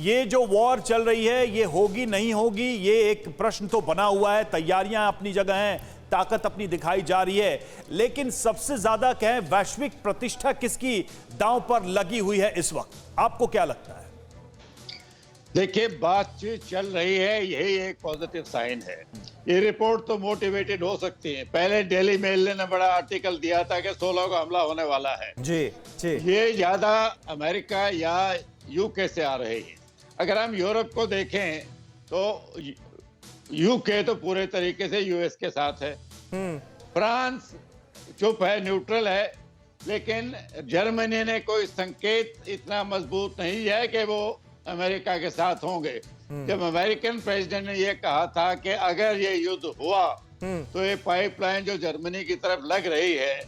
ये जो वॉर चल रही है ये होगी नहीं होगी, ये एक प्रश्न तो बना हुआ है। तैयारियां अपनी जगह हैं, ताकत अपनी दिखाई जा रही है, लेकिन सबसे ज्यादा कहें वैश्विक प्रतिष्ठा किसकी दांव पर लगी हुई है इस वक्त, आपको क्या लगता है? देखिए, बातचीत चल रही है, यही एक पॉजिटिव साइन है। ये रिपोर्ट तो मोटिवेटेड हो सकती है। पहले डेली मेल ने बड़ा आर्टिकल दिया था कि 16 को हमला होने वाला है। जी जी। ये ज्यादा अमेरिका या यूके से आ रही है। अगर हम यूरोप को देखें तो यूके तो पूरे तरीके से यूएस के साथ है। फ्रांस चुप है, न्यूट्रल है, लेकिन जर्मनी ने कोई संकेत इतना मजबूत नहीं है कि वो अमेरिका के साथ होंगे। जब अमेरिकन प्रेसिडेंट ने ये कहा था कि अगर ये युद्ध हुआ तो ये पाइपलाइन जो जर्मनी की तरफ लग रही है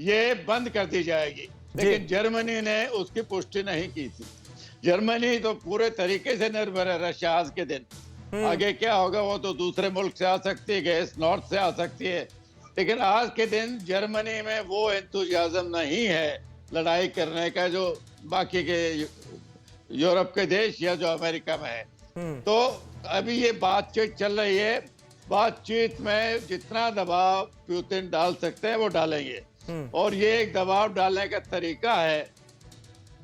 ये बंद कर दी जाएगी, लेकिन जर्मनी ने उसकी पुष्टि नहीं की थी। जर्मनी तो पूरे तरीके से निर्भर है रशिया आज के दिन। आगे क्या होगा वो तो दूसरे मुल्क से आ सकती है, गैस नॉर्थ से आ सकती है, लेकिन आज के दिन जर्मनी में वो एंथुजियाज्म नहीं है लड़ाई करने का जो बाकी के यूरोप के देश या जो अमेरिका में है। तो अभी ये बातचीत चल रही है। बातचीत में जितना दबाव पुतिन डाल सकते हैं वो डालेंगे, और ये एक दबाव डालने का तरीका है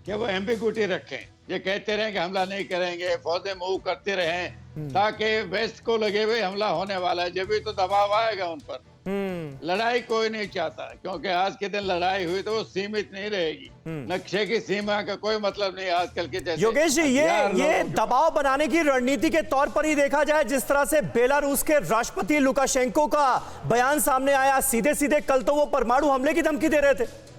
कि वो एम्बिग्विटी रखें। ये कहते रहें कि हमला नहीं करेंगे, फौजें मूव करते रहें ताकि वेस्ट को लगे हुए हमला होने वाला है, जब भी तो दबाव आएगा उन पर। लड़ाई कोई नहीं चाहता, क्योंकि आज के दिन लड़ाई हुई तो वो सीमित नहीं रहेगी। नक्शे की सीमा का कोई मतलब नहीं आजकल के जैसे। योगेश जी, ये दबाव बनाने की रणनीति के तौर पर ही देखा जाए, जिस तरह से बेलारूस के राष्ट्रपति लुकाशेंको का बयान सामने आया, सीधे सीधे कल तो वो परमाणु हमले की धमकी दे रहे थे।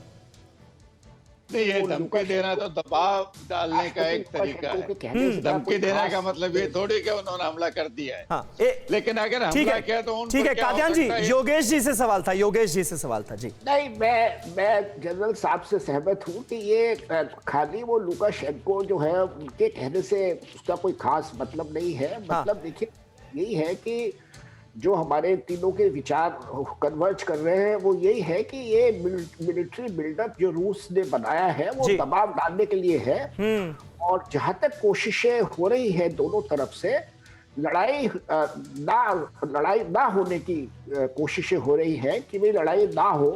नहीं, ये धमकी देना तो दबाव डालने का एक तरीका है। धमकी देने का मतलब ये थोड़ी कि उन्होंने हमला कर दिया है। हाँ, लेकिन अगर हमला किया तो उन ठीक है। कादियान जी, योगेश जी से सवाल था, योगेश जी से सवाल था। जी नहीं, मैं जनरल साहब से सहमत हूँ कि ये खाली वो लुकाशेंको जो है उनके कहने से उसका कोई खास मतलब नहीं है। मतलब देखिए, यही है कि जो हमारे तीनों के विचार कन्वर्ज कर रहे हैं वो यही है कि ये मिलिट्री बिल्डअप जो रूस ने बनाया है वो दबाव डालने के लिए है। और जहां तक कोशिशें हो रही है दोनों तरफ से, लड़ाई ना होने की कोशिशें हो रही है कि भाई लड़ाई ना हो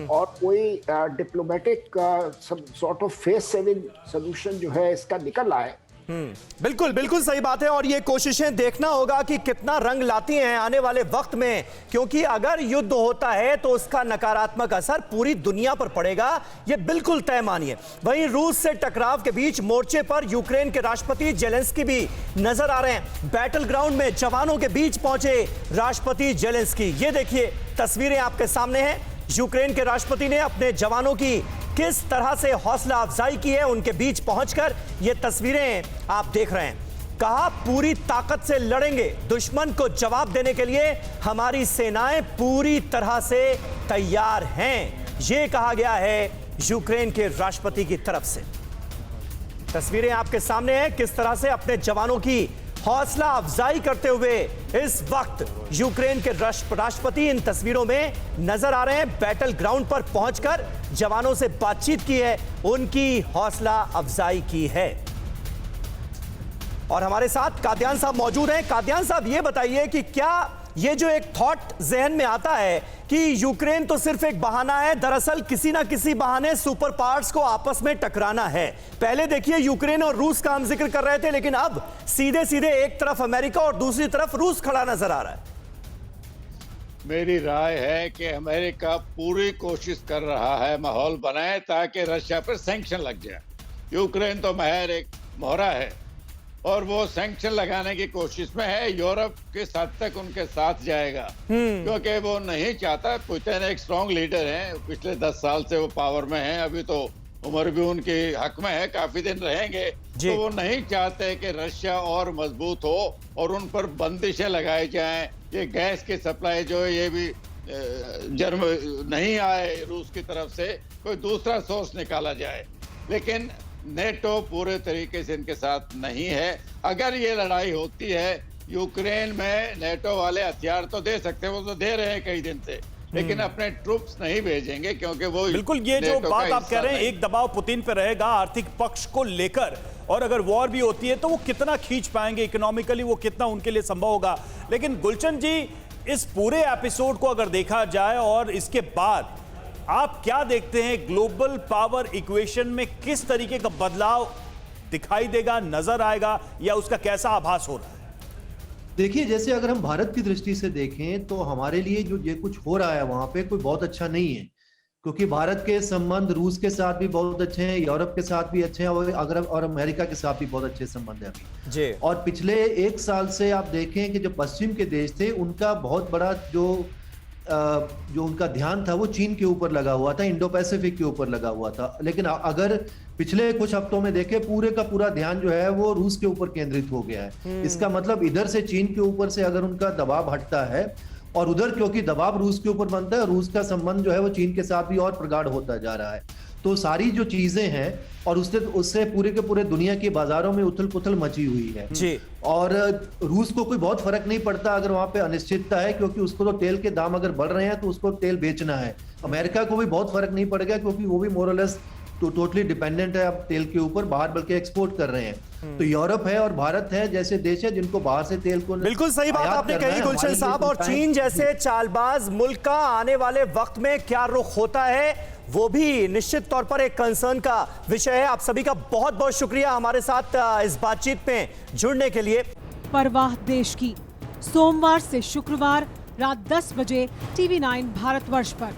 और कोई diplomatic sort of face saving solution जो है इसका निकल आए। बिल्कुल बिल्कुल सही बात है। और ये कोशिशें देखना होगा कि कितना रंग लाती हैं आने वाले वक्त में, क्योंकि अगर युद्ध होता है तो उसका नकारात्मक असर पूरी दुनिया पर पड़ेगा, ये बिल्कुल तय मानिए। वहीं रूस से टकराव के बीच मोर्चे पर यूक्रेन के राष्ट्रपति जेलेंस्की भी नजर आ रहे हैं। बैटल ग्राउंड में जवानों के बीच पहुंचे राष्ट्रपति जेलेंस्की। ये देखिए तस्वीरें आपके सामने हैं। यूक्रेन के राष्ट्रपति ने अपने जवानों की किस तरह से हौसला अफजाई की है उनके बीच पहुंचकर, ये तस्वीरें आप देख रहे हैं। कहा पूरी ताकत से लड़ेंगे, दुश्मन को जवाब देने के लिए हमारी सेनाएं पूरी तरह से तैयार हैं, ये कहा गया है यूक्रेन के राष्ट्रपति की तरफ से। तस्वीरें आपके सामने हैं, किस तरह से अपने जवानों की हौसला अफजाई करते हुए इस वक्त यूक्रेन के राष्ट्रपति इन तस्वीरों में नजर आ रहे हैं। बैटल ग्राउंड पर पहुंचकर जवानों से बातचीत की है, उनकी हौसला अफजाई की है। और हमारे साथ कादियान साहब मौजूद हैं। कादियान साहब, ये बताइए कि क्या ये जो एक थॉट जहन में आता है कि यूक्रेन तो सिर्फ एक बहाना है, दरअसल किसी ना किसी बहाने सुपर पावर्स को आपस में टकराना है। पहले देखिए यूक्रेन और रूस का हम जिक्र कर रहे थे, लेकिन अब सीधे सीधे एक तरफ अमेरिका और दूसरी तरफ रूस खड़ा नजर आ रहा है। मेरी राय है कि अमेरिका पूरी कोशिश कर रहा है माहौल बनाए ताकि रशिया पर सैंक्शन लग जाए। यूक्रेन तो महज एक मोहरा है और वो सैंक्शन लगाने की कोशिश में है। यूरोप किस हद तक उनके साथ जाएगा, क्योंकि वो नहीं चाहता। पुतिन एक स्ट्रॉन्ग लीडर हैं, पिछले 10 साल से वो पावर में हैं, अभी तो उम्र भी उनके हक में है, काफी दिन रहेंगे। तो वो नहीं चाहते कि रशिया और मजबूत हो और उन पर बंदिशें लगाई जाएं। ये गैस की सप्लाई जो है ये भी नहीं आए रूस की तरफ से, कोई दूसरा सोर्स निकाला जाए। लेकिन नेटो पूरे तरीके से इनके साथ नहीं है। अगर ये लड़ाई होती है, यूक्रेन में नेटो वाले हथियार तो दे सकते हैं, वो तो दे रहे हैं कई दिन से, लेकिन अपने ट्रूप्स नहीं भेजेंगे क्योंकि वो बिल्कुल, ये जो नेटो का बात आप हिस्सा कह रहे हैं, नहीं। एक दबाव पुतिन पे रहेगा आर्थिक पक्ष को लेकर, और अगर वॉर भी होती है तो वो कितना खींच पाएंगे इकोनॉमिकली, वो कितना उनके लिए संभव होगा। लेकिन गुलशन जी, इस पूरे एपिसोड को अगर देखा जाए और इसके बाद आप क्या देखते हैं, ग्लोबल पावर इक्वेशन में किस तरीके का बदलाव दिखाई देगा, नजर आएगा, या उसका कैसा आभास हो रहा है? देखिए, जैसे अगर हम भारत की दृष्टि से देखें तो हमारे लिए जो ये कुछ हो रहा है वहां पे कोई बहुत अच्छा नहीं है, क्योंकि भारत के संबंध रूस के साथ भी बहुत अच्छे हैं, यूरोप के साथ भी अच्छे हैं, और अमेरिका के साथ भी बहुत अच्छे संबंध हैं अभी जी। और पिछले एक साल से आप देखें कि जो पश्चिम के देश थे उनका बहुत बड़ा जो उनका ध्यान था वो चीन के ऊपर लगा हुआ था, इंडो पैसिफिक के ऊपर लगा हुआ था। लेकिन अगर पिछले कुछ हफ्तों में देखें, पूरे का पूरा ध्यान जो है वो रूस के ऊपर केंद्रित हो गया है। इसका मतलब इधर से चीन के ऊपर से अगर उनका दबाव हटता है, और उधर क्योंकि दबाव रूस के ऊपर बनता है, रूस का संबंध जो है वो चीन के साथ भी और प्रगाढ़ होता जा रहा है। तो सारी जो चीजें हैं, और उससे पूरे के पूरे दुनिया के बाजारों में उथल पुथल मची हुई है जी। और रूस को कोई बहुत फर्क नहीं पड़ता अगर वहां पे अनिश्चितता है, क्योंकि उसको तो तेल के दाम अगर बढ़ रहे हैं तो उसको तेल बेचना है। अमेरिका को भी बहुत फर्क नहीं पड़ेगा क्योंकि वो भी मोरलेस टोटली डिपेंडेंट है अब तेल के ऊपर, बाहर बल्कि एक्सपोर्ट कर रहे हैं। तो यूरोप है और भारत है जैसे देश है जिनको बाहर से तेल को बिल्कुल सही बात आयात आपने करना कही है। गुलशन हमारे साहब, लिए और तो चीन जैसे चालबाज मुल्क का आने वाले वक्त में क्या रुख होता है वो भी निश्चित तौर पर एक कंसर्न का विषय है। आप सभी का बहुत बहुत शुक्रिया हमारे साथ इस बातचीत में जुड़ने के लिए। परवाह देश की, सोमवार से शुक्रवार रात 10 बजे TV9 भारतवर्ष पर।